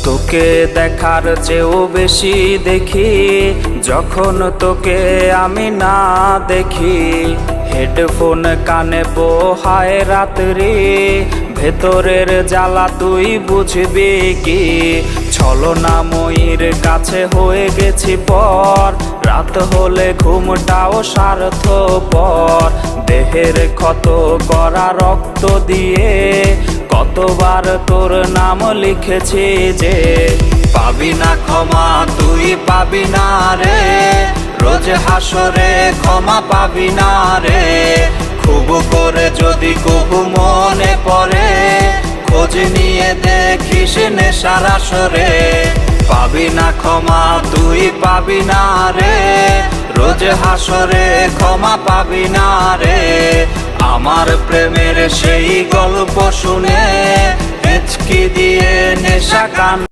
তোকে দেখার চেয়েও বেশি দেখি যখন তোকে আমি না দেখি। হেডফোন কানে পোহায় রাত্রি, ভেতরের জ্বালা তুই বুঝবি কি। ছলনাময়ীর কাছে হয়ে গেছি পর, রাত হলে ঘুমটাও স্বার্থপর। দেহের ক্ষত করা রক্ত দিয়ে কতবার তোর নাম লিখেছি যে, পাবি না ক্ষমা তুই পাবি না রে, রোজ হাসরে ক্ষমা পাবি না রে। খুব করে যদি কবু মনে পড়ে, খোঁজ নিয়ে দেখিস নেশার আসরে। পাবি না ক্ষমা তুই পাবি না রে, রোজ হাসরে ক্ষমা পাবি না রে। আমার প্রেমের সেই গল্প শুনে হেঁচকি দিয়ে নেশা কান